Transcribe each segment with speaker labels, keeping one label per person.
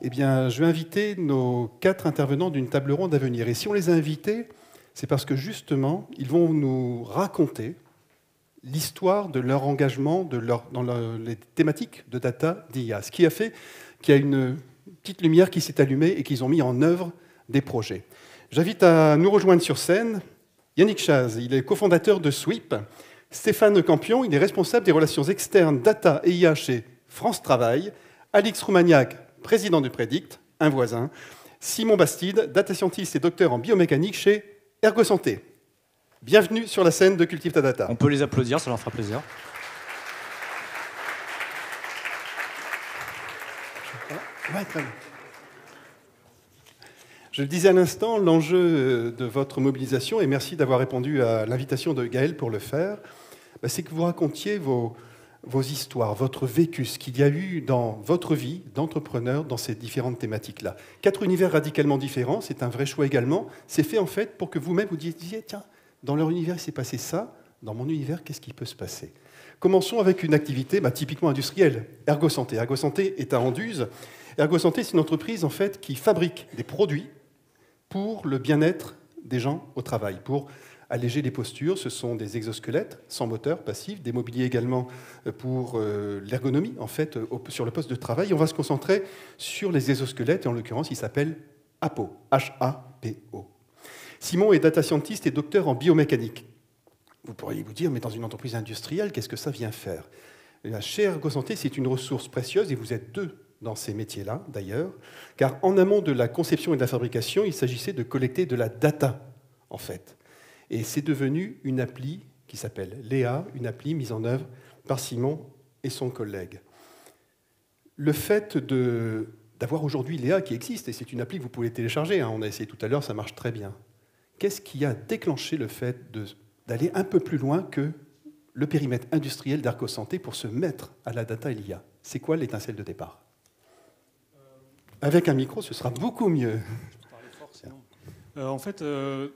Speaker 1: Eh bien, je vais inviter nos 4 intervenants d'une table ronde à venir. Et si on les a invités, c'est parce que justement, ils vont nous raconter l'histoire de leur engagement les thématiques de data d'IA. Ce qui a fait qu'il y a une petite lumière qui s'est allumée et qu'ils ont mis en œuvre des projets. J'invite à nous rejoindre sur scène Yannick Chaz, il est cofondateur de Sweep. Stéphane Campion, il est responsable des relations externes data et IA chez France Travail. Alix Roumaniac, président du Prédict, un voisin. Simon Bastide, data scientist et docteur en biomécanique chez ErgoSanté. Bienvenue sur la scène de Cultive ta Data.
Speaker 2: On peut les applaudir, ça leur fera plaisir.
Speaker 1: Ouais, très bien. Je le disais à l'instant, l'enjeu de votre mobilisation, et merci d'avoir répondu à l'invitation de Gaël pour le faire, c'est que vous racontiez vos histoires, votre vécu, ce qu'il y a eu dans votre vie d'entrepreneur dans ces différentes thématiques-là. 4 univers radicalement différents, c'est un vrai choix également. C'est fait en fait pour que vous-même vous disiez, tiens, dans leur univers il s'est passé ça, dans mon univers, qu'est-ce qui peut se passer? Commençons avec une activité typiquement industrielle, ErgoSanté. ErgoSanté est à Anduze. ErgoSanté, c'est une entreprise en fait qui fabrique des produits pour le bien-être des gens au travail, pour alléger les postures. Ce sont des exosquelettes sans moteur, passifs, des mobiliers également pour l'ergonomie, en fait, sur le poste de travail. Et on va se concentrer sur les exosquelettes, et en l'occurrence, il s'appelle HAPO, H-A-P-O. Simon est data scientist et docteur en biomécanique. Vous pourriez vous dire, mais dans une entreprise industrielle, qu'est-ce que ça vient faire? Chez ErgoSanté, c'est une ressource précieuse, et vous êtes 2 dans ces métiers-là, d'ailleurs, car en amont de la conception et de la fabrication, il s'agissait de collecter de la data, en fait. Et c'est devenu une appli qui s'appelle Léa, une appli mise en œuvre par Simon et son collègue. Le fait d'avoir aujourd'hui Léa qui existe, et c'est une appli que vous pouvez télécharger, on a essayé tout à l'heure, ça marche très bien. Qu'est-ce qui a déclenché le fait d'aller un peu plus loin que le périmètre industriel d'ErgoSanté pour se mettre à la data et l'IA? C'est quoi l'étincelle de départ? Avec un micro, ce sera beaucoup mieux.
Speaker 3: En fait,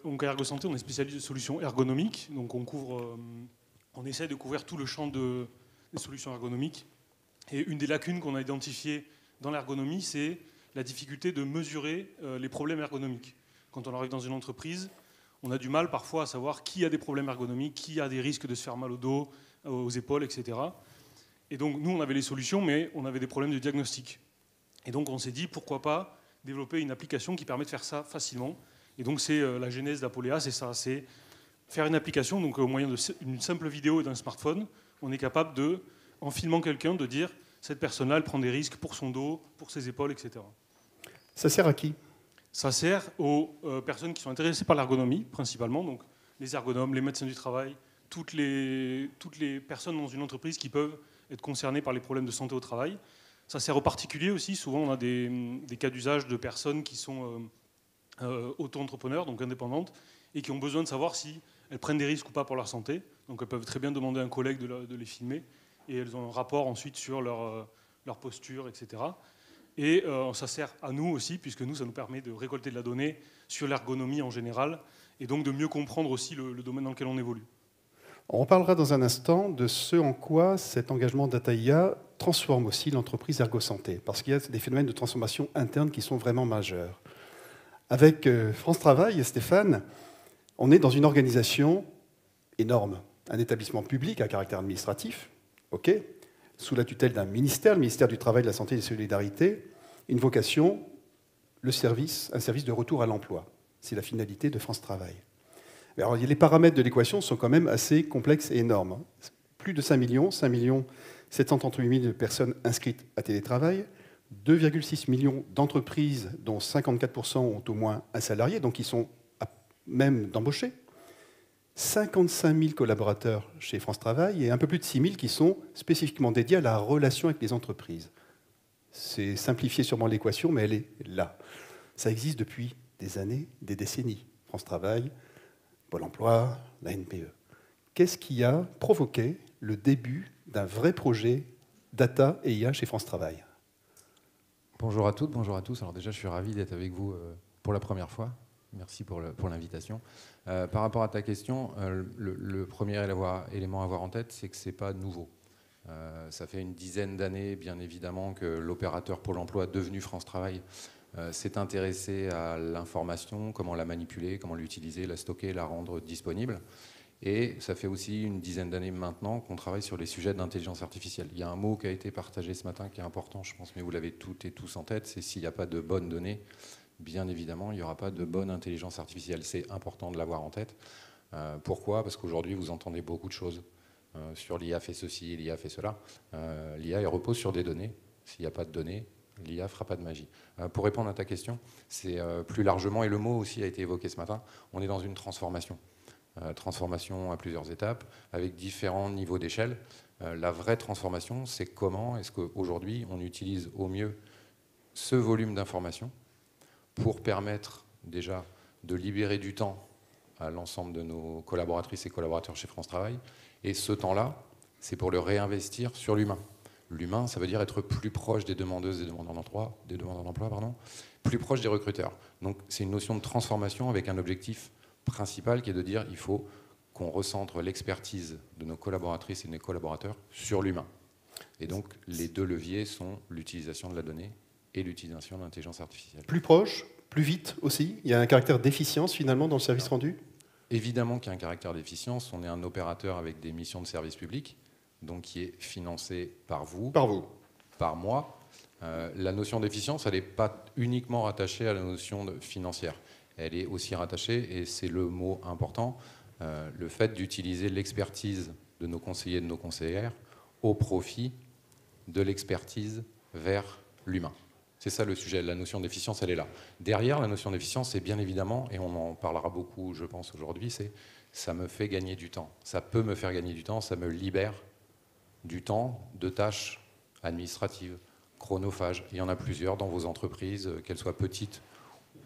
Speaker 3: donc à ErgoSanté, on est spécialiste de solutions ergonomiques. Donc on essaie de couvrir tout le champ des solutions ergonomiques. Et une des lacunes qu'on a identifiées dans l'ergonomie, c'est la difficulté de mesurer les problèmes ergonomiques. Quand on arrive dans une entreprise, on a du mal parfois à savoir qui a des problèmes ergonomiques, qui a des risques de se faire mal au dos, aux épaules, etc. Et donc nous, on avait les solutions, mais on avait des problèmes de diagnostic. Et donc on s'est dit, pourquoi pas développer une application qui permet de faire ça facilement. Et donc c'est la genèse d'Apolea, c'est ça, c'est faire une application, donc au moyen d'une simple vidéo et d'un smartphone, on est capable de, en filmant quelqu'un, de dire, cette personne-là, elle prend des risques pour son dos, pour ses épaules, etc.
Speaker 1: Ça sert à qui?
Speaker 3: Ça sert aux personnes qui sont intéressées par l'ergonomie, principalement, donc les ergonomes, les médecins du travail, toutes les personnes dans une entreprise qui peuvent être concernées par les problèmes de santé au travail. Ça sert aux particuliers aussi. Souvent, on a des cas d'usage de personnes qui sont auto-entrepreneurs, donc indépendantes, et qui ont besoin de savoir si elles prennent des risques ou pas pour leur santé. Donc elles peuvent très bien demander à un collègue de les filmer, et elles ont un rapport ensuite sur leur posture, etc. Et ça sert à nous aussi, puisque nous, ça nous permet de récolter de la donnée sur l'ergonomie en général, et donc de mieux comprendre aussi le domaine dans lequel on évolue.
Speaker 1: On parlera dans un instant de ce en quoi cet engagement Data IA transforme aussi l'entreprise ErgoSanté, parce qu'il y a des phénomènes de transformation interne qui sont vraiment majeurs. Avec France Travail et Stéphane, on est dans une organisation énorme, un établissement public à caractère administratif, sous la tutelle d'un ministère, le ministère du Travail, de la Santé et des Solidarités, une vocation, un service de retour à l'emploi. C'est la finalité de France Travail. Alors, les paramètres de l'équation sont quand même assez complexes et énormes. Plus de 5 738 000 personnes inscrites à télétravail, 2,6 millions d'entreprises dont 54% ont au moins un salarié, donc ils sont à même d'embaucher, 55 000 collaborateurs chez France Travail et un peu plus de 6 000 qui sont spécifiquement dédiés à la relation avec les entreprises. C'est simplifié sûrement l'équation, mais elle est là. Ça existe depuis des années, des décennies. France Travail, Pôle emploi, la NPE. Qu'est-ce qui a provoqué le début d'un vrai projet data et IA chez France Travail?
Speaker 4: Bonjour à toutes, bonjour à tous. Alors déjà, je suis ravi d'être avec vous pour la première fois. Merci pour l'invitation. Par rapport à ta question, le premier élément à avoir en tête, c'est que ce n'est pas nouveau. Ça fait une dizaine d'années, bien évidemment, que l'opérateur Pôle emploi, devenu France Travail, s'est intéressé à l'information, comment la manipuler, comment l'utiliser, la stocker, la rendre disponible. Et ça fait aussi une dizaine d'années maintenant qu'on travaille sur les sujets d'intelligence artificielle. Il y a un mot qui a été partagé ce matin qui est important, je pense, mais vous l'avez toutes et tous en tête, c'est s'il n'y a pas de bonnes données, bien évidemment, il n'y aura pas de bonne intelligence artificielle. C'est important de l'avoir en tête. Pourquoi ? Parce qu'aujourd'hui, vous entendez beaucoup de choses sur l'IA fait ceci, l'IA fait cela. L'IA repose sur des données. S'il n'y a pas de données, l'IA ne fera pas de magie. Pour répondre à ta question, c'est plus largement, et le mot aussi a été évoqué ce matin, on est dans une transformation. Transformation à plusieurs étapes, avec différents niveaux d'échelle. La vraie transformation, c'est comment est-ce qu'aujourd'hui, on utilise au mieux ce volume d'informations pour permettre déjà de libérer du temps à l'ensemble de nos collaboratrices et collaborateurs chez France Travail. Et ce temps-là, c'est pour le réinvestir sur l'humain. L'humain, ça veut dire être plus proche des demandeuses et demandeurs d'emploi, plus proche des recruteurs. Donc c'est une notion de transformation avec un objectif principal qui est de dire il faut qu'on recentre l'expertise de nos collaboratrices et de nos collaborateurs sur l'humain. Et donc les deux leviers sont l'utilisation de la donnée et l'utilisation de l'intelligence artificielle.
Speaker 1: Plus proche, plus vite aussi. Il y a un caractère d'efficience finalement dans le service rendu.
Speaker 4: Évidemment qu'il y a un caractère d'efficience. On est un opérateur avec des missions de service public, donc qui est financé par vous, par moi. La notion d'efficience, elle n'est pas uniquement rattachée à la notion financière. Elle est aussi rattachée, et c'est le mot important, le fait d'utiliser l'expertise de nos conseillers et de nos conseillères au profit de l'expertise vers l'humain. C'est ça le sujet, la notion d'efficience, elle est là. Derrière, la notion d'efficience, c'est bien évidemment, et on en parlera beaucoup, je pense, aujourd'hui, c'est ça me fait gagner du temps. Ça peut me faire gagner du temps, ça me libère du temps de tâches administratives, chronophages. Il y en a plusieurs dans vos entreprises, qu'elles soient petites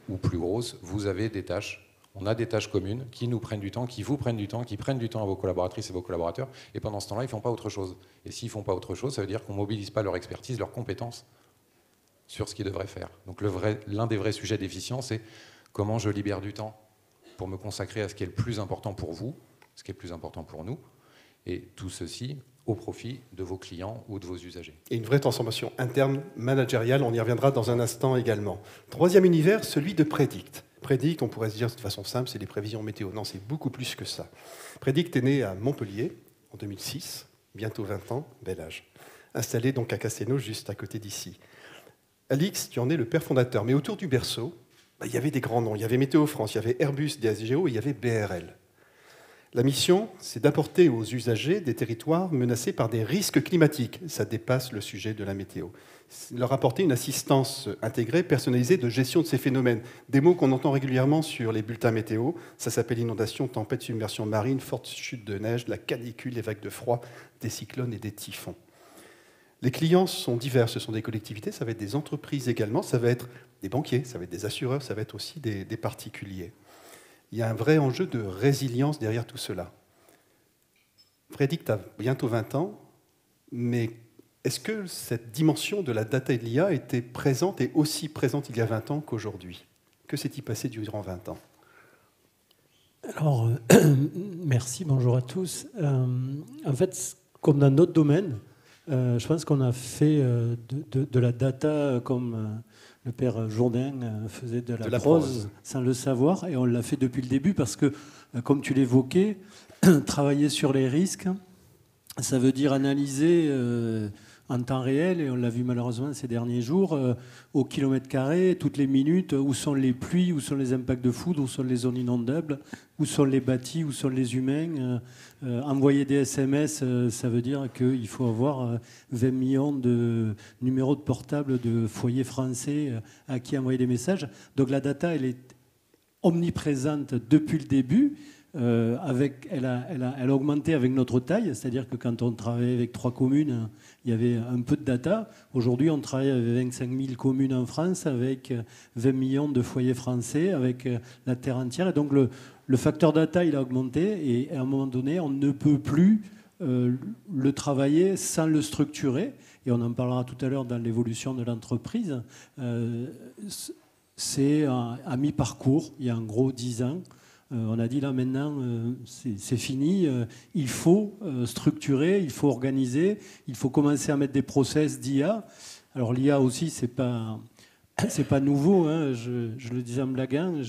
Speaker 4: ou plus grosses. Vous avez des tâches, on a des tâches communes qui nous prennent du temps, qui vous prennent du temps, qui prennent du temps à vos collaboratrices et vos collaborateurs, et pendant ce temps-là, ils ne font pas autre chose. Et s'ils ne font pas autre chose, ça veut dire qu'on ne mobilise pas leur expertise, leurs compétences sur ce qu'ils devraient faire. Donc l'un des vrais sujets d'efficience, c'est comment je libère du temps pour me consacrer à ce qui est le plus important pour vous, ce qui est le plus important pour nous, et tout ceci au profit de vos clients ou de vos usagers.
Speaker 1: Et une vraie transformation interne, managériale, on y reviendra dans un instant également. Troisième univers, celui de Predict. Predict, on pourrait se dire de façon simple, c'est des prévisions météo. Non, c'est beaucoup plus que ça. Predict est né à Montpellier en 2006, bientôt 20 ans, bel âge. Installé donc à Castelnau, juste à côté d'ici. Alix, tu en es le père fondateur, mais autour du berceau, il y avait des grands noms. Il y avait Météo France, il y avait Airbus, DSGO, et il y avait BRL. La mission, c'est d'apporter aux usagers des territoires menacés par des risques climatiques. Ça dépasse le sujet de la météo. Leur apporter une assistance intégrée, personnalisée de gestion de ces phénomènes. Des mots qu'on entend régulièrement sur les bulletins météo. Ça s'appelle inondation, tempête, submersion marine, forte chute de neige, la canicule, les vagues de froid, des cyclones et des typhons. Les clients sont divers, ce sont des collectivités, ça va être des entreprises également, ça va être des banquiers, ça va être des assureurs, ça va être aussi des particuliers. Il y a un vrai enjeu de résilience derrière tout cela. Predict a bientôt 20 ans, mais est-ce que cette dimension de la data et de l'IA était présente et aussi présente il y a 20 ans qu'aujourd'hui ? Que s'est-il passé durant 20 ans ?
Speaker 2: Alors, merci, bonjour à tous. En fait, comme dans d'autres domaines, je pense qu'on a fait de la data comme le père Jourdain faisait de la prose sans le savoir, et on l'a fait depuis le début parce que, comme tu l'évoquais, travailler sur les risques, ça veut dire analyser en temps réel, et on l'a vu malheureusement ces derniers jours, au kilomètre carré, toutes les minutes, où sont les pluies, où sont les impacts de foudre, où sont les zones inondables, où sont les bâtis, où sont les humains. Envoyer des SMS, ça veut dire qu'il faut avoir 20 millions de numéros de portable de foyers français à qui envoyer des messages. Donc la data, elle est omniprésente depuis le début. Elle a augmenté avec notre taille, c'est-à-dire que quand on travaillait avec 3 communes, il y avait un peu de data. Aujourd'hui, on travaille avec 25 000 communes en France, avec 20 millions de foyers français, avec la terre entière. Et donc le facteur data, il a augmenté, et à un moment donné, on ne peut plus le travailler sans le structurer. Et on en parlera tout à l'heure dans l'évolution de l'entreprise. C'est à mi-parcours, il y a en gros 10 ans. On a dit là maintenant, c'est fini, il faut structurer, il faut organiser, il faut commencer à mettre des process d'IA. Alors l'IA aussi, c'est pas nouveau, hein. Je le disais en blaguant,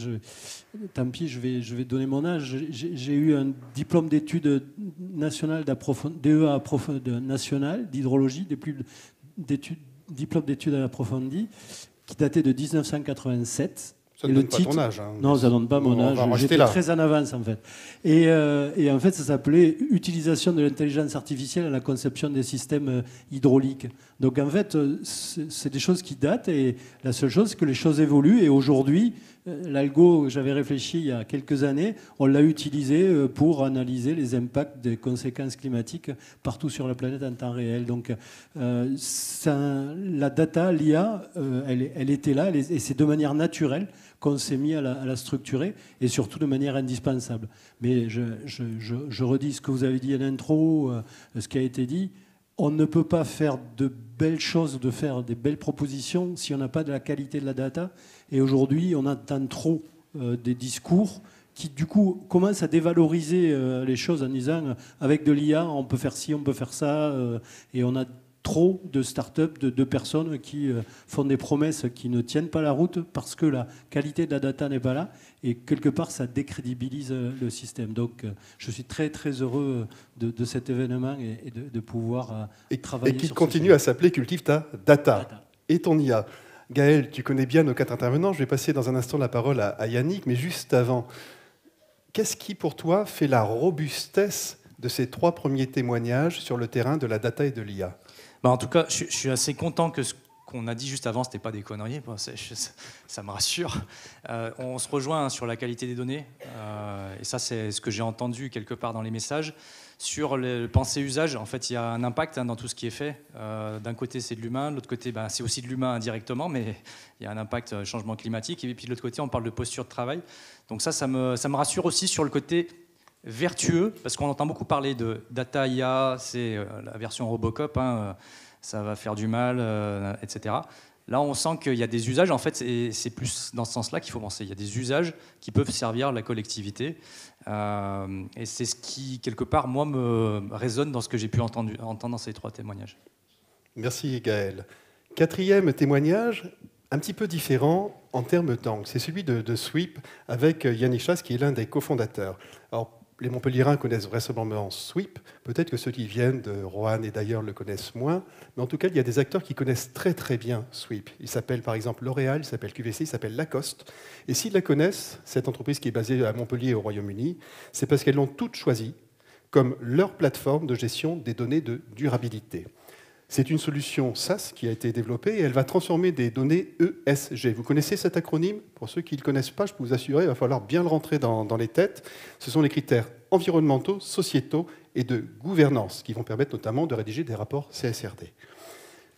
Speaker 2: tant pis, je vais donner mon âge. J'ai eu un diplôme d'études nationales DEA national d'hydrologie, diplôme d'études approfondies, qui datait de 1987.
Speaker 1: Ça ne donne pas ton âge. Hein.
Speaker 2: Non, ça ne donne pas mon âge. J'étais très en avance, en fait. Et en fait, ça s'appelait « Utilisation de l'intelligence artificielle à la conception des systèmes hydrauliques ». Donc, en fait, c'est des choses qui datent. Et la seule chose, c'est que les choses évoluent. Et aujourd'hui, l'algo, j'avais réfléchi il y a quelques années, on l'a utilisé pour analyser les impacts des conséquences climatiques partout sur la planète en temps réel. Donc, la data, l'IA, elle était là. Et c'est de manière naturelle qu'on s'est mis à la structurer, et surtout de manière indispensable. Mais je redis ce que vous avez dit en intro, ce qui a été dit. On ne peut pas faire de belles choses, de faire des belles propositions si on n'a pas de la qualité de la data. Et aujourd'hui, on entend trop des discours qui, du coup, commencent à dévaloriser les choses en disant avec de l'IA, on peut faire ci, on peut faire ça. Et on a trop de start-up, de personnes qui font des promesses qui ne tiennent pas la route parce que la qualité de la data n'est pas là. Et quelque part, ça décrédibilise le système. Donc, je suis très, très heureux de cet événement et de pouvoir travailler sur
Speaker 1: et qu'il continue à s'appeler Cultive ta data et ton IA. Gaël, tu connais bien nos 4 intervenants. Je vais passer dans un instant la parole à Yannick. Mais juste avant, qu'est-ce qui, pour toi, fait la robustesse de ces 3 premiers témoignages sur le terrain de la data et de l'IA ?
Speaker 5: En tout cas, je suis assez content que ce qu'on a dit juste avant, ce n'était pas des conneries. Ça me rassure. On se rejoint sur la qualité des données. Et ça, c'est ce que j'ai entendu quelque part dans les messages. Sur le pensée-usage, en fait, il y a un impact dans tout ce qui est fait. D'un côté, c'est de l'humain. De l'autre côté, c'est aussi de l'humain indirectement, mais il y a un impact changement climatique. Et puis de l'autre côté, on parle de posture de travail. Donc ça me rassure aussi sur le côté vertueux, parce qu'on entend beaucoup parler de data IA, c'est la version Robocop, ça va faire du mal, etc. Là, on sent qu'il y a des usages, en fait, c'est plus dans ce sens-là qu'il faut penser. Il y a des usages qui peuvent servir la collectivité, et c'est ce qui, quelque part, moi, me résonne dans ce que j'ai pu entendre dans ces 3 témoignages.
Speaker 1: Merci Gaël. 4e témoignage, un petit peu différent en termes d'angle. C'est celui de Sweep avec Yannick Chasse, qui est l'un des cofondateurs. Alors, les Montpelliérains connaissent vraisemblablement Sweep. Peut-être que ceux qui viennent de Roanne et d'ailleurs le connaissent moins. Mais en tout cas, il y a des acteurs qui connaissent très très bien Sweep. Ils s'appellent par exemple L'Oréal, ils s'appellent QVC, ils s'appellent Lacoste. Et s'ils la connaissent, cette entreprise qui est basée à Montpellier au Royaume-Uni, c'est parce qu'elles l'ont toutes choisie comme leur plateforme de gestion des données de durabilité. C'est une solution SaaS qui a été développée et elle va transformer des données ESG. Vous connaissez cet acronyme ? Pour ceux qui ne le connaissent pas, je peux vous assurer, il va falloir bien le rentrer dans les têtes. Ce sont les critères environnementaux, sociétaux et de gouvernance qui vont permettre notamment de rédiger des rapports CSRD.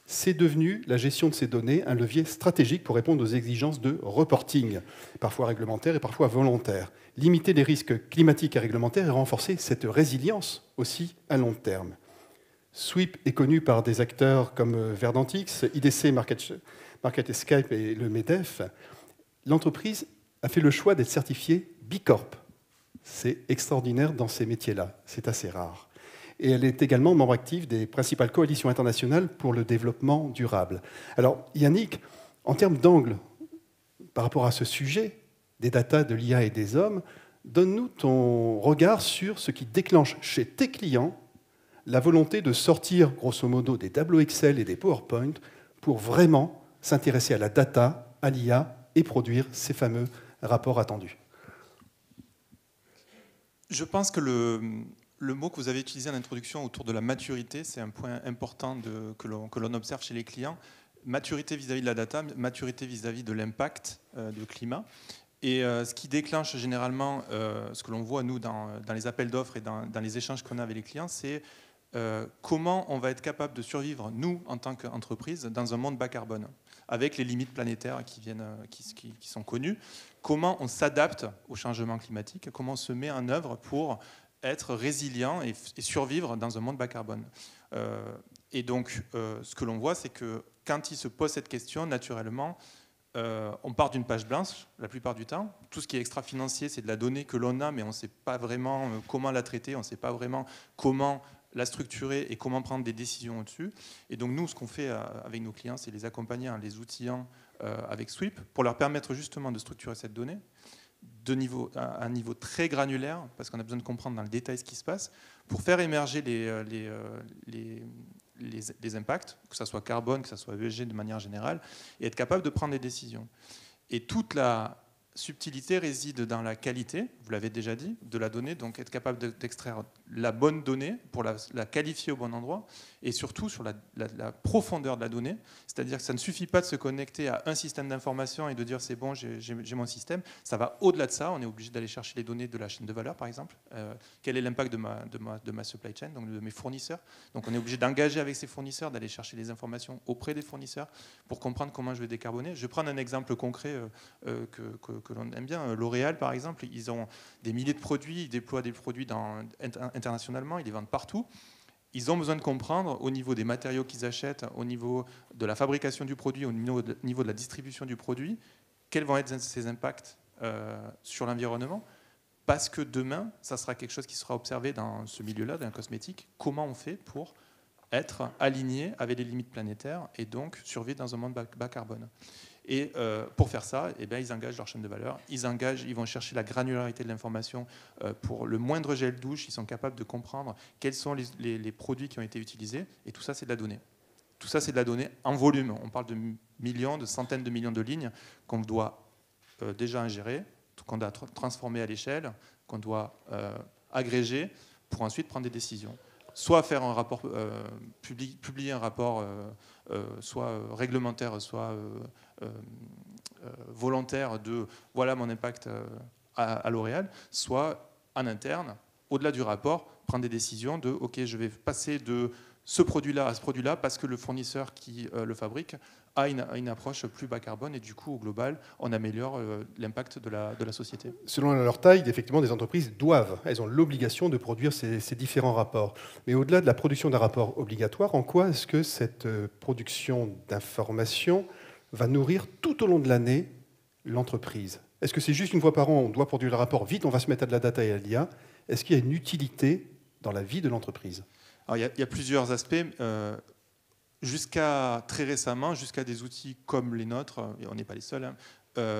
Speaker 1: C'est devenu, la gestion de ces données, un levier stratégique pour répondre aux exigences de reporting, parfois réglementaires et parfois volontaires. Limiter les risques climatiques et réglementaires et renforcer cette résilience aussi à long terme. Sweep est connu par des acteurs comme Verdantix, IDC, MarketScape et le MEDEF. L'entreprise a fait le choix d'être certifiée B Corp. C'est extraordinaire dans ces métiers-là, c'est assez rare. Et elle est également membre active des principales coalitions internationales pour le développement durable. Alors Yannick, en termes d'angle par rapport à ce sujet, des datas, de l'IA et des hommes, donne-nous ton regard sur ce qui déclenche chez tes clients la volonté de sortir, grosso modo, des tableaux Excel et des PowerPoint pour vraiment s'intéresser à la data, à l'IA et produire ces fameux rapports attendus.
Speaker 6: Je pense que le mot que vous avez utilisé en introduction autour de la maturité, c'est un point important que l'on observe chez les clients. Maturité vis-à-vis de la data, maturité vis-à-vis de l'impact du climat. Et ce qui déclenche généralement, ce que l'on voit nous dans les appels d'offres et dans les échanges qu'on a avec les clients, c'est comment on va être capable de survivre, nous, en tant qu'entreprise, dans un monde bas carbone, avec les limites planétaires qui sont connues. Comment on s'adapte au changement climatique, comment on se met en œuvre pour être résilient et survivre dans un monde bas carbone. Et donc, ce que l'on voit, c'est que quand ils se posent cette question, naturellement, on part d'une page blanche la plupart du temps. Tout ce qui est extra-financier, c'est de la donnée que l'on a, mais on ne sait pas vraiment comment la traiter, on ne sait pas vraiment comment la structurer et comment prendre des décisions au-dessus. Et donc nous, ce qu'on fait avec nos clients, c'est les accompagner en les outillant avec Sweep pour leur permettre justement de structurer cette donnée à un niveau très granulaire, parce qu'on a besoin de comprendre dans le détail ce qui se passe, pour faire émerger les impacts, que ce soit carbone, que ce soit ESG de manière générale, et être capable de prendre des décisions. Et toute la subtilité réside dans la qualité, vous l'avez déjà dit, de la donnée, donc être capable d'extraire la bonne donnée pour la qualifier au bon endroit, et surtout sur la profondeur de la donnée, c'est-à-dire que ça ne suffit pas de se connecter à un système d'information et de dire c'est bon, j'ai mon système, ça va au-delà de ça, on est obligé d'aller chercher les données de la chaîne de valeur par exemple, quel est l'impact de ma supply chain, donc de mes fournisseurs, donc on est obligé d'engager avec ces fournisseurs, d'aller chercher les informations auprès des fournisseurs pour comprendre comment je vais décarboner. Je vais prendre un exemple concret que l'on aime bien, L'Oréal par exemple, ils ont des milliers de produits, ils déploient des produits internationalement, ils les vendent partout. Ils ont besoin de comprendre au niveau des matériaux qu'ils achètent, au niveau de la fabrication du produit, au niveau de la distribution du produit, quels vont être ces impacts sur l'environnement, parce que demain, ça sera quelque chose qui sera observé dans ce milieu-là, dans le cosmétique. Comment on fait pour être aligné avec les limites planétaires et donc survivre dans un monde bas carbone. Et pour faire ça, eh bien, ils engagent leur chaîne de valeur, ils vont chercher la granularité de l'information pour le moindre gel douche, ils sont capables de comprendre quels sont les produits qui ont été utilisés, et tout ça, c'est de la donnée. Tout ça, c'est de la donnée en volume. On parle de millions, de centaines de millions de lignes qu'on doit déjà ingérer, qu'on doit transformer à l'échelle, qu'on doit agréger pour ensuite prendre des décisions. Soit faire un rapport, publier un rapport soit réglementaire, soit volontaire de voilà mon impact à L'Oréal, soit en interne, au-delà du rapport, prendre des décisions de ok, je vais passer de ce produit-là à ce produit-là parce que le fournisseur qui le fabrique a une approche plus bas carbone et du coup, au global, on améliore l'impact de la société.
Speaker 1: Selon leur taille, effectivement, des entreprises elles ont l'obligation de produire ces différents rapports. Mais au-delà de la production d'un rapport obligatoire, en quoi est-ce que cette production d'informations va nourrir tout au long de l'année l'entreprise? Est-ce que c'est juste une fois par an, on doit produire le rapport, vite, on va se mettre à de la data et à l'IA? Est-ce qu'il y a une utilité dans la vie de l'entreprise?
Speaker 6: Alors, il y a plusieurs aspects. Jusqu'à très récemment, jusqu'à des outils comme les nôtres, et on n'est pas les seuls,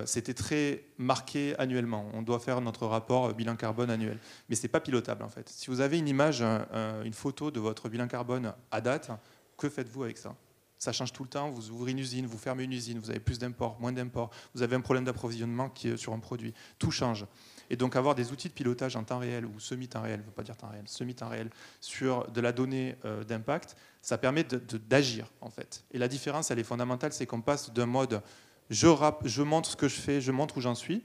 Speaker 6: c'était très marqué annuellement. On doit faire notre rapport bilan carbone annuel. Mais ce n'est pas pilotable en fait. Si vous avez une image, une photo de votre bilan carbone à date, que faites-vous avec ça? Ça change tout le temps, vous ouvrez une usine, vous fermez une usine, vous avez plus d'imports, moins d'imports, vous avez un problème d'approvisionnement qui est sur un produit. Tout change. Et donc avoir des outils de pilotage en temps réel ou semi-temps réel, je ne veux pas dire temps réel, semi-temps réel, sur de la donnée d'impact, ça permet d'agir en fait. Et la différence, elle est fondamentale, c'est qu'on passe d'un mode je montre ce que je fais, je montre où j'en suis,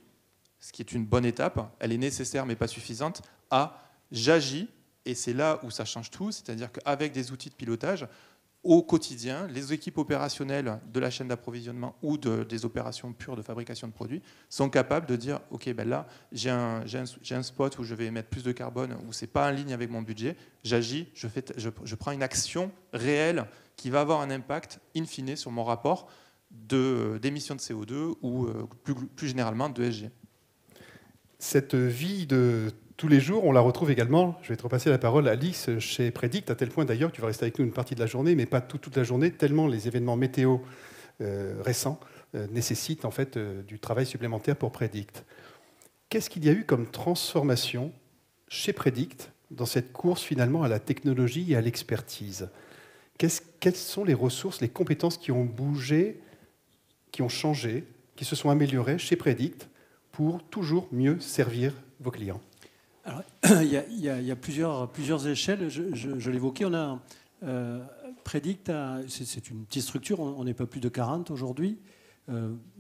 Speaker 6: ce qui est une bonne étape, elle est nécessaire mais pas suffisante, à j'agis, et c'est là où ça change tout, c'est-à-dire qu'avec des outils de pilotage, au quotidien, les équipes opérationnelles de la chaîne d'approvisionnement ou des opérations pures de fabrication de produits sont capables de dire ok, ben là, j'ai un spot où je vais émettre plus de carbone, où ce n'est pas en ligne avec mon budget, j'agis, je prends une action réelle qui va avoir un impact in fine sur mon rapport d'émissions de CO2 ou plus généralement de ESG.
Speaker 1: Cette vie de tous les jours, on la retrouve également, je vais te repasser la parole, Alice, chez Predict, à tel point d'ailleurs que tu vas rester avec nous une partie de la journée, mais pas toute la journée, tellement les événements météo récents nécessitent en fait du travail supplémentaire pour Predict. Qu'est-ce qu'il y a eu comme transformation chez Predict dans cette course finalement à la technologie et à l'expertise? Quelles sont les ressources, les compétences qui ont bougé, qui ont changé, qui se sont améliorées chez Predict pour toujours mieux servir vos clients?
Speaker 2: Alors, il y a plusieurs échelles. Je l'évoquais, on a Predict, c'est une petite structure, on n'est pas plus de 40 aujourd'hui,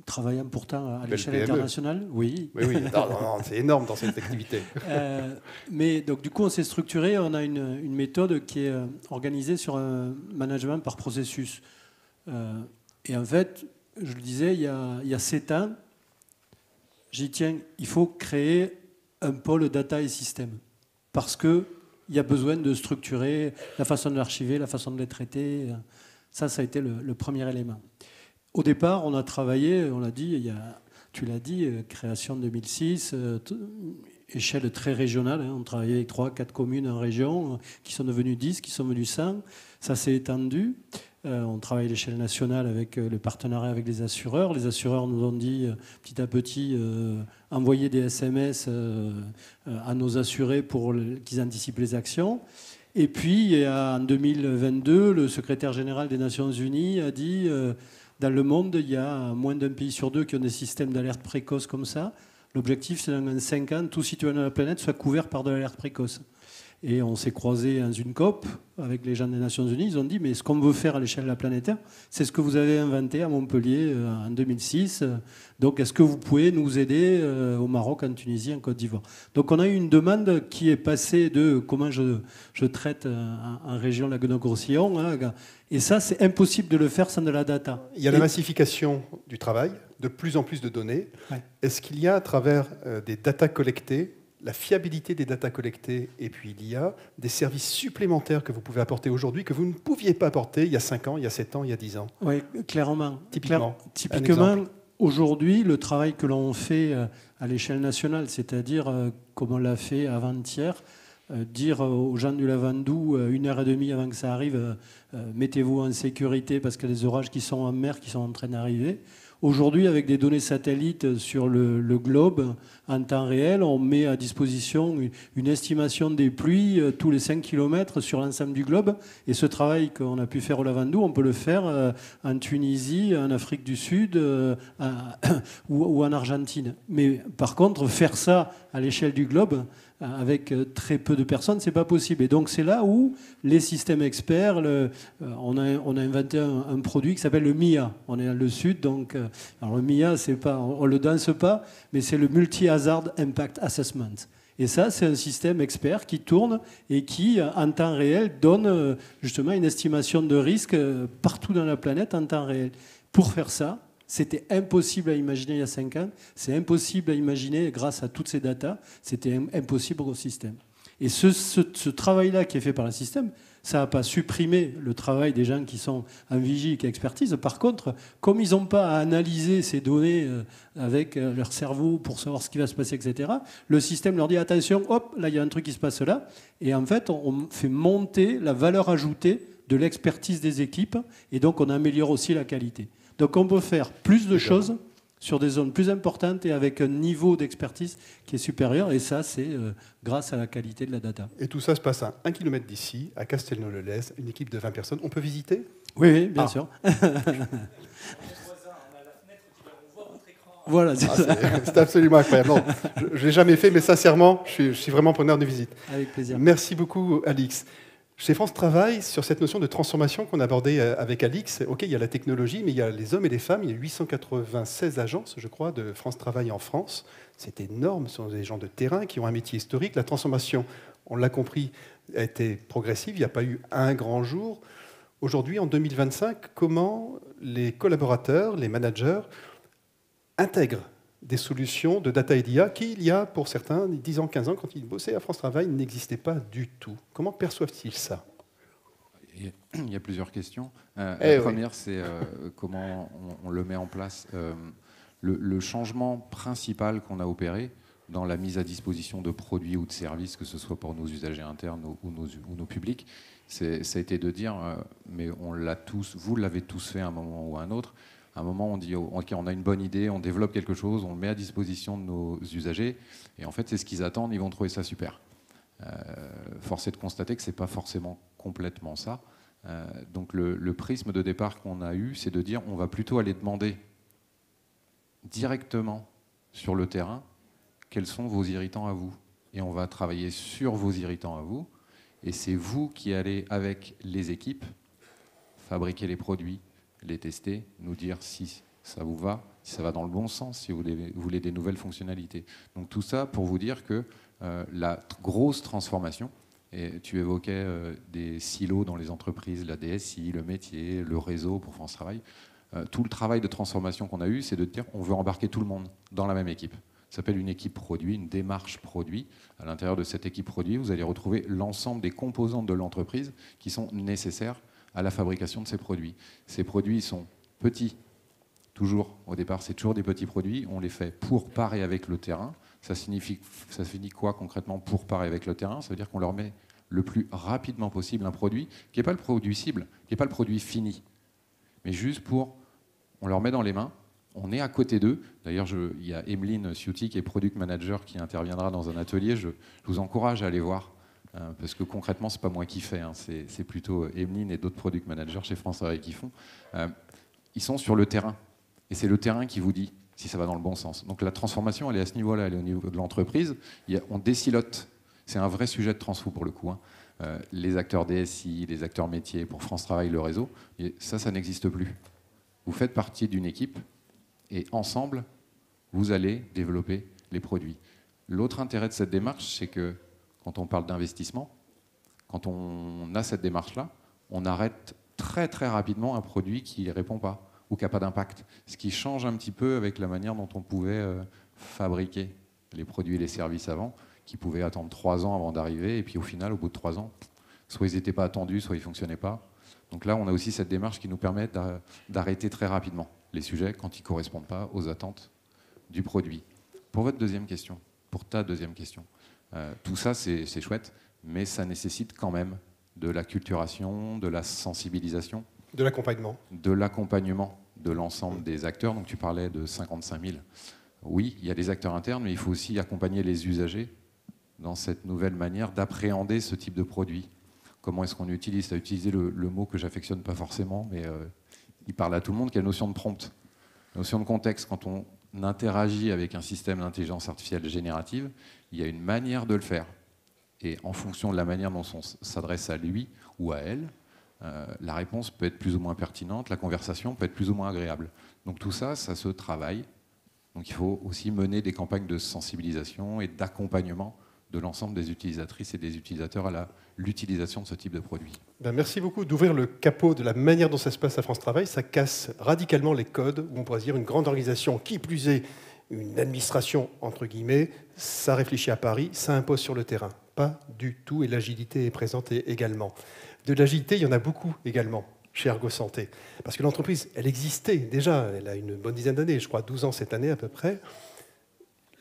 Speaker 2: travaillant pourtant à l'échelle internationale. Oui,
Speaker 1: non, c'est énorme dans cette activité.
Speaker 2: Mais donc, du coup, on s'est structuré, on a une méthode qui est organisée sur un management par processus. Et en fait, je le disais, il y a 7 ans, j'y tiens, il faut créer un pôle data et système, parce qu'il y a besoin de structurer la façon de l'archiver, la façon de les traiter. Ça a été le premier élément. Au départ, on a travaillé, on l'a dit, tu l'as dit, création 2006, échelle très régionale. Hein, on travaillait avec 3-4 communes en région, qui sont devenues 10, qui sont venues 100. Ça s'est étendu. On travaille à l'échelle nationale avec le partenariat avec les assureurs. Les assureurs nous ont dit petit à petit envoyer des SMS à nos assurés pour qu'ils anticipent les actions. Et puis en 2022, le secrétaire général des Nations Unies a dit dans le monde, il y a moins d'un pays sur deux qui ont des systèmes d'alerte précoce comme ça. L'objectif, c'est dans 5 ans, tout citoyen de la planète soit couvert par de l'alerte précoce. Et on s'est croisé dans une COP avec les gens des Nations Unies. Ils ont dit, mais ce qu'on veut faire à l'échelle de la planétaire, c'est ce que vous avez inventé à Montpellier en 2006. Donc, est-ce que vous pouvez nous aider au Maroc, en Tunisie, en Côte d'Ivoire? Donc, on a eu une demande qui est passée de comment je traite en région Languedoc-Roussillon. Hein, et ça, c'est impossible de le faire sans de la data.
Speaker 1: Il y a la massification du travail, de plus en plus de données. Ouais. Est-ce qu'il y a, à travers des datas collectées, la fiabilité des datas collectées, et puis il y a des services supplémentaires que vous pouvez apporter aujourd'hui que vous ne pouviez pas apporter il y a 5 ans, il y a 7 ans, il y a 10 ans?
Speaker 2: Oui, clairement.
Speaker 1: Typiquement,
Speaker 2: aujourd'hui, le travail que l'on fait à l'échelle nationale, c'est-à-dire, comme on l'a fait avant-hier, dire aux gens du Lavandou, 1h30 avant que ça arrive, mettez-vous en sécurité parce qu'il y a des orages qui sont en mer, qui sont en train d'arriver. Aujourd'hui, avec des données satellites sur le globe, en temps réel, on met à disposition une estimation des pluies tous les 5 km sur l'ensemble du globe. Et ce travail qu'on a pu faire au Lavandou, on peut le faire en Tunisie, en Afrique du Sud ou en Argentine. Mais par contre, faire ça à l'échelle du globe, avec très peu de personnes, c'est pas possible. Et donc c'est là où les systèmes experts, on a inventé un produit qui s'appelle le MIA. On est dans le sud, donc alors le MIA, c'est pas, on le danse pas, mais c'est le Multi-Hazard Impact Assessment. Et ça, c'est un système expert qui tourne et qui, en temps réel, donne justement une estimation de risque partout dans la planète en temps réel. Pour faire ça, c'était impossible à imaginer il y a 5 ans. C'est impossible à imaginer grâce à toutes ces datas. C'était impossible au système. Et ce travail-là qui est fait par le système, ça n'a pas supprimé le travail des gens qui sont en vigie et qui expertisent. Par contre, comme ils n'ont pas à analyser ces données avec leur cerveau pour savoir ce qui va se passer, etc., le système leur dit attention, hop, là il y a un truc qui se passe là. Et en fait, on fait monter la valeur ajoutée de l'expertise des équipes et donc on améliore aussi la qualité. Donc on peut faire plus de choses sur des zones plus importantes et avec un niveau d'expertise qui est supérieur. Et ça, c'est grâce à la qualité de la data.
Speaker 1: Et tout ça se passe à 1 km d'ici, à Castelnau-le-Lez, une équipe de 20 personnes. On peut visiter?
Speaker 2: Oui, bien sûr. Voilà,
Speaker 1: c'est absolument incroyable. Non, je ne l'ai jamais fait, mais sincèrement, je suis vraiment preneur de visite.
Speaker 2: Avec plaisir.
Speaker 1: Merci beaucoup, Alix. Chez France Travail, sur cette notion de transformation qu'on abordait avec Alix, ok, il y a la technologie, mais il y a les hommes et les femmes. Il y a 896 agences, je crois, de France Travail en France. C'est énorme. Ce sont des gens de terrain qui ont un métier historique. La transformation, on l'a compris, a été progressive. Il n'y a pas eu un grand jour. Aujourd'hui, en 2025, comment les collaborateurs, les managers intègrent des solutions de data et d'IA qui, il y a pour certains, 10 ans, 15 ans, quand ils bossaient à France Travail, n'existaient pas du tout. Comment perçoivent-ils ça?
Speaker 4: Il y a plusieurs questions. La première, c'est comment on le met en place. Le changement principal qu'on a opéré dans la mise à disposition de produits ou de services, que ce soit pour nos usagers internes ou nos publics, ça a été de dire, mais on l'a tous, vous l'avez tous fait à un moment ou à un autre. À un moment, on dit ok, on a une bonne idée, on développe quelque chose, on le met à disposition de nos usagers, et en fait, c'est ce qu'ils attendent, ils vont trouver ça super. Force est de constater que c'est pas forcément complètement ça. Donc le prisme de départ qu'on a eu, c'est de dire on va plutôt aller demander directement sur le terrain quels sont vos irritants à vous, et on va travailler sur vos irritants à vous, et c'est vous qui allez avec les équipes fabriquer les produits, les tester, nous dire si ça vous va, si ça va dans le bon sens, si vous voulez des nouvelles fonctionnalités. Donc tout ça pour vous dire que la grosse transformation, et tu évoquais des silos dans les entreprises, la DSI, le métier, le réseau pour France Travail, tout le travail de transformation qu'on a eu, c'est de dire on veut embarquer tout le monde dans la même équipe. Ça s'appelle une équipe produit, une démarche produit. À l'intérieur de cette équipe produit, vous allez retrouver l'ensemble des composantes de l'entreprise qui sont nécessaires à la fabrication de ces produits. Ces produits sont petits Toujours, au départ, c'est toujours des petits produits. On les fait pour parer avec le terrain. Ça signifie quoi concrètement pour parer avec le terrain? Ça veut dire qu'on leur met le plus rapidement possible un produit qui n'est pas le produit cible, qui n'est pas le produit fini, mais juste on leur met dans les mains, on est à côté d'eux. D'ailleurs, il y a Emeline Ciuti, qui est Product Manager, qui interviendra dans un atelier. Je vous encourage à aller voir, parce que concrètement, ce n'est pas moi qui fais, hein. C'est plutôt Emeline et d'autres Product Managers chez France Travail qui font. Ils sont sur le terrain, et c'est le terrain qui vous dit si ça va dans le bon sens. Donc la transformation, elle est à ce niveau-là, elle est au niveau de l'entreprise. On désilote. C'est un vrai sujet de transfo pour le coup, hein. Les acteurs DSI, les acteurs métiers, pour France Travail, le réseau, et ça n'existe plus. Vous faites partie d'une équipe et ensemble, vous allez développer les produits. L'autre intérêt de cette démarche, c'est que quand on parle d'investissement, quand on a cette démarche-là, on arrête très très rapidement un produit qui ne répond pas ou qui n'a pas d'impact. Ce qui change un petit peu avec la manière dont on pouvait fabriquer les produits et les services avant, qui pouvaient attendre 3 ans avant d'arriver, et puis au final, au bout de 3 ans, soit ils n'étaient pas attendus, soit ils ne fonctionnaient pas. Donc là, on a aussi cette démarche qui nous permet d'arrêter très rapidement les sujets quand ils ne correspondent pas aux attentes du produit. Pour votre deuxième question, pour ta deuxième question, tout ça, c'est chouette, mais ça nécessite quand même de l'acculturation, de la sensibilisation.
Speaker 1: De l'accompagnement.
Speaker 4: De l'accompagnement de l'ensemble des acteurs. Donc tu parlais de 55 000. Oui, il y a des acteurs internes, mais il faut aussi accompagner les usagers dans cette nouvelle manière d'appréhender ce type de produit. Comment est-ce qu'on utilise? Tu as utilisé le mot que j'affectionne pas forcément, mais il parle à tout le monde, qui est la notion de prompt. La notion de contexte, quand on interagit avec un système d'intelligence artificielle générative, il y a une manière de le faire. Et en fonction de la manière dont on s'adresse à lui ou à elle, la réponse peut être plus ou moins pertinente, la conversation peut être plus ou moins agréable. Donc tout ça, ça se travaille. Donc il faut aussi mener des campagnes de sensibilisation et d'accompagnement de l'ensemble des utilisatrices et des utilisateurs à l'utilisation de ce type de produit.
Speaker 1: Merci beaucoup d'ouvrir le capot de la manière dont ça se passe à France Travail. Ça casse radicalement les codes, où on pourrait dire une grande organisation, qui plus est une administration, entre guillemets, ça réfléchit à Paris, ça impose sur le terrain. Pas du tout, et l'agilité est présente également. De l'agilité, il y en a beaucoup également chez Ergo Santé. Parce que l'entreprise, elle existait déjà, elle a une bonne dizaine d'années, je crois 12 ans cette année à peu près.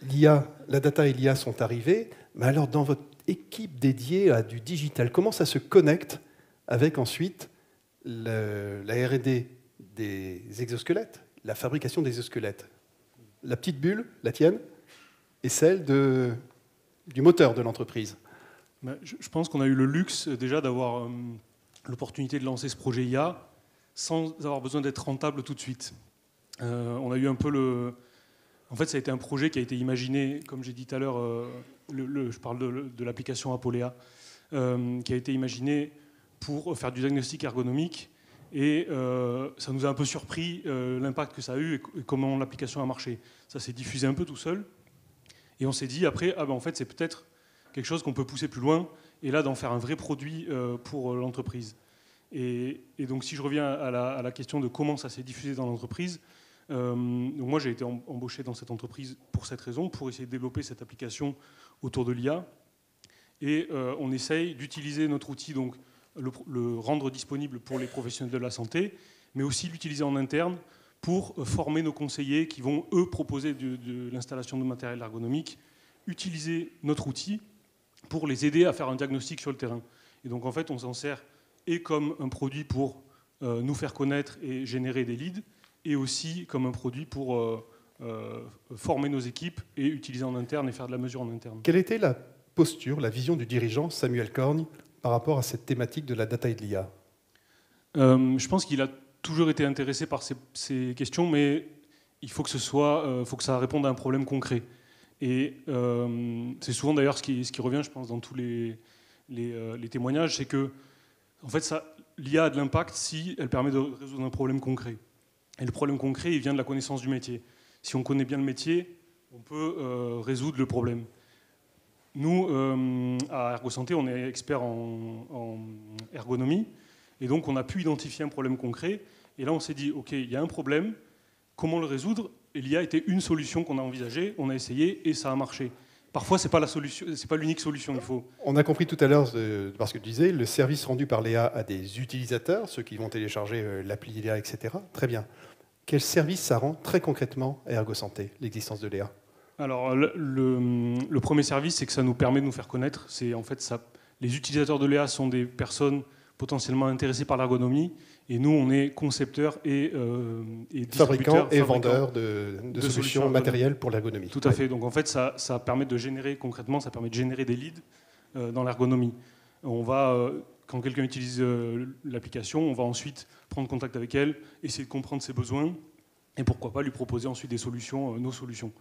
Speaker 1: L'IA, la data et l'IA sont arrivées, mais alors dans votre équipe dédiée à du digital, comment ça se connecte avec ensuite la R&D des exosquelettes, la fabrication des exosquelettes? La petite bulle, la tienne, et celle du moteur de l'entreprise.
Speaker 3: Je pense qu'on a eu le luxe déjà d'avoir l'opportunité de lancer ce projet IA sans avoir besoin d'être rentable tout de suite. On a eu un peu En fait, ça a été un projet qui a été imaginé, comme j'ai dit tout à l'heure, je parle de l'application Apolea, qui a été imaginé pour faire du diagnostic ergonomique. Et ça nous a un peu surpris l'impact que ça a eu et comment l'application a marché. Ça s'est diffusé un peu tout seul. Et on s'est dit après, en fait, c'est peut-être quelque chose qu'on peut pousser plus loin, et là, d'en faire un vrai produit pour l'entreprise. Et donc, si je reviens à la question de comment ça s'est diffusé dans l'entreprise, donc moi, j'ai été embauché dans cette entreprise pour cette raison, pour essayer de développer cette application autour de l'IA. Et on essaye d'utiliser notre outil, donc le rendre disponible pour les professionnels de la santé, mais aussi l'utiliser en interne pour former nos conseillers qui vont, eux, proposer de l'installation de matériel ergonomique, utiliser notre outil pour les aider à faire un diagnostic sur le terrain. Et donc, en fait, on s'en sert et comme un produit pour nous faire connaître et générer des leads, et aussi comme un produit pour former nos équipes et utiliser en interne et faire de la mesure en interne.
Speaker 1: Quelle était la posture, la vision du dirigeant Samuel Corgne par rapport à cette thématique de la data et de l'IA?
Speaker 3: Je pense qu'il a toujours été intéressé par ces questions, mais il faut que ça réponde à un problème concret. Et c'est souvent d'ailleurs ce qui revient, je pense, dans tous les témoignages, c'est que en fait, l'IA a de l'impact si elle permet de résoudre un problème concret. Et le problème concret, il vient de la connaissance du métier. Si on connaît bien le métier, on peut résoudre le problème. Nous, à Ergo Santé, on est experts en ergonomie, et donc on a pu identifier un problème concret. Et là, on s'est dit, OK, il y a un problème, comment le résoudre? Et l'IA était une solution qu'on a envisagée, on a essayé, et ça a marché. Parfois, ce n'est pas la solution, c'est pas l'unique solution.
Speaker 1: On a compris tout à l'heure, parce que tu disais, le service rendu par l'IA à des utilisateurs, ceux qui vont télécharger l'appli l'IA, etc. Très bien. Quel service ça rend très concrètement à ErgoSanté, l'existence de Léa?
Speaker 3: Alors, le premier service, c'est que ça nous permet de nous faire connaître. En fait, les utilisateurs de Léa sont des personnes potentiellement intéressées par l'ergonomie, et nous, on est concepteurs et
Speaker 1: fabricants et vendeurs de solutions matérielles pour l'ergonomie.
Speaker 3: Tout à fait. Donc, en fait, ça permet de générer, concrètement, ça permet de générer des leads dans l'ergonomie. Quand quelqu'un utilise l'application, on va ensuite prendre contact avec elle, essayer de comprendre ses besoins, et pourquoi pas lui proposer ensuite des solutions, nos solutions.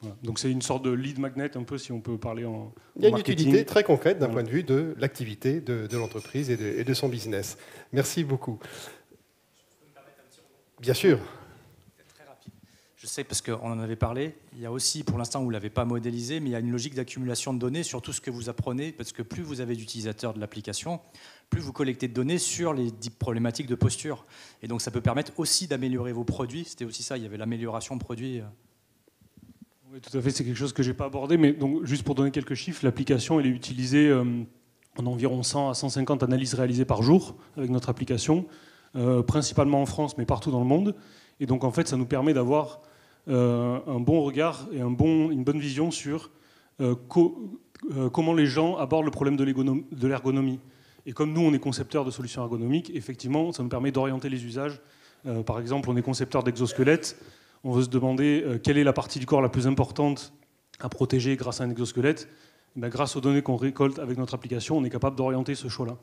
Speaker 3: Voilà. Donc c'est une sorte de lead magnet, un peu, si on peut parler en
Speaker 1: Il y a une
Speaker 3: marketing.
Speaker 1: utilité très concrète d'un point de vue de l'activité de l'entreprise et de son business. Merci beaucoup. Bien sûr.
Speaker 5: Très rapide. Je sais, parce qu'on en avait parlé, il y a aussi, pour l'instant, vous ne l'avez pas modélisé, mais il y a une logique d'accumulation de données sur tout ce que vous apprenez, parce que plus vous avez d'utilisateurs de l'application, plus vous collectez de données sur les problématiques de posture. Et donc ça peut permettre aussi d'améliorer vos produits. C'était aussi ça, il y avait l'amélioration de produits.
Speaker 3: Oui, tout à fait, c'est quelque chose que je n'ai pas abordé, mais donc, juste pour donner quelques chiffres, l'application elle est utilisée en environ 100 à 150 analyses réalisées par jour avec notre application, principalement en France, mais partout dans le monde. Et donc en fait, ça nous permet d'avoir un bon regard et une bonne vision sur comment les gens abordent le problème de l'ergonomie. Et comme nous, on est concepteurs de solutions ergonomiques, effectivement, ça nous permet d'orienter les usages. Par exemple, on est concepteur d'exosquelettes. On veut se demander quelle est la partie du corps la plus importante à protéger grâce à un exosquelette. Et bien, grâce aux données qu'on récolte avec notre application, on est capable d'orienter ce choix-là.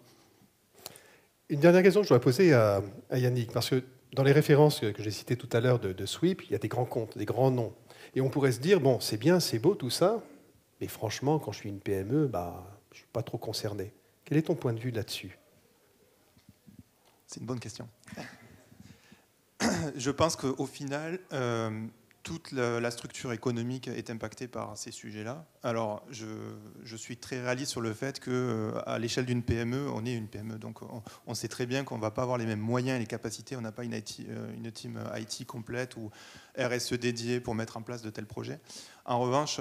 Speaker 1: Une dernière question que je dois poser à Yannick, parce que dans les références que j'ai citées tout à l'heure de Sweep, il y a des grands comptes, des grands noms. Et on pourrait se dire, bon, c'est bien, c'est beau tout ça, mais franchement, quand je suis une PME, je ne suis pas trop concerné. Quel est ton point de vue là-dessus?
Speaker 6: C'est une bonne question. Je pense qu'au final, toute la structure économique est impactée par ces sujets-là. Alors, je suis très réaliste sur le fait qu'à l'échelle d'une PME, on est une PME. Donc, on sait très bien qu'on ne va pas avoir les mêmes moyens et les capacités. On n'a pas une team IT complète ou RSE dédiée pour mettre en place de tels projets. En revanche,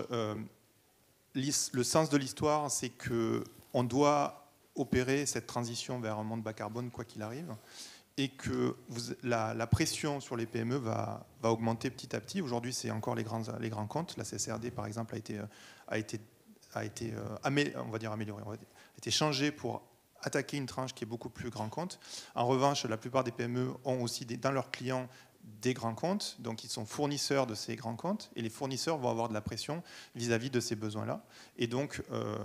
Speaker 6: le sens de l'histoire, c'est qu'on doit opérer cette transition vers un monde bas carbone, quoi qu'il arrive, et que la pression sur les PME va augmenter petit à petit. Aujourd'hui, c'est encore les grands comptes. La CSRD, par exemple, a été améliorée, a été changée pour attaquer une tranche qui est beaucoup plus grand compte. En revanche, la plupart des PME ont aussi dans leurs clients des grands comptes, donc ils sont fournisseurs de ces grands comptes, et les fournisseurs vont avoir de la pression vis-à-vis de ces besoins-là. Et donc,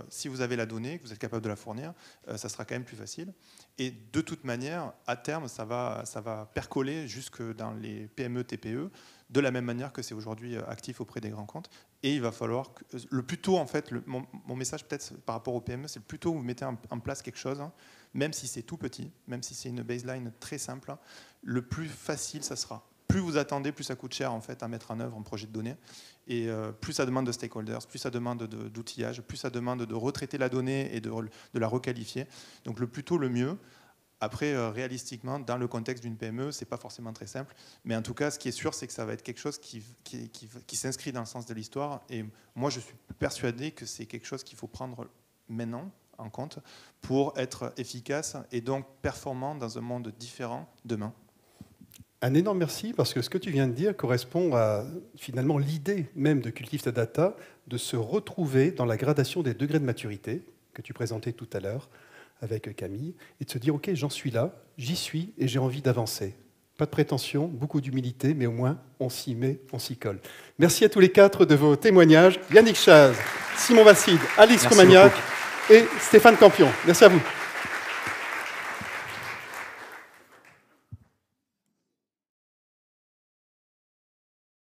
Speaker 6: si vous avez la donnée, que vous êtes capable de la fournir, ça sera quand même plus facile. Et de toute manière, à terme, ça va percoler jusque dans les PME, TPE, de la même manière que c'est aujourd'hui actif auprès des grands comptes. Et il va falloir, le plus tôt, en fait, mon message peut-être par rapport aux PME, c'est le plus tôt vous mettez en place quelque chose, hein, même si c'est tout petit, même si c'est une baseline très simple, hein, le plus facile ça sera. Plus vous attendez, plus ça coûte cher en fait à mettre en œuvre un projet de données. Et plus ça demande de stakeholders, plus ça demande d'outillage, plus ça demande de retraiter la donnée et de la requalifier. Donc le plus tôt, le mieux. Après, réalistiquement, dans le contexte d'une PME, ce n'est pas forcément très simple. Mais en tout cas, ce qui est sûr, c'est que ça va être quelque chose qui s'inscrit dans le sens de l'histoire. Et moi, je suis persuadé que c'est quelque chose qu'il faut prendre maintenant en compte pour être efficace et donc performant dans un monde différent demain.
Speaker 1: Un énorme merci, parce que ce que tu viens de dire correspond à finalement l'idée même de Cultive ta Data, de se retrouver dans la gradation des degrés de maturité que tu présentais tout à l'heure avec Camille, et de se dire, OK, j'en suis là, j'y suis, et j'ai envie d'avancer. Pas de prétention, beaucoup d'humilité, mais au moins, on s'y met, on s'y colle. Merci à tous les quatre de vos témoignages. Yannick Chaz, Simon Vasside, Alix Romagnac et Stéphane Campion. Merci à vous.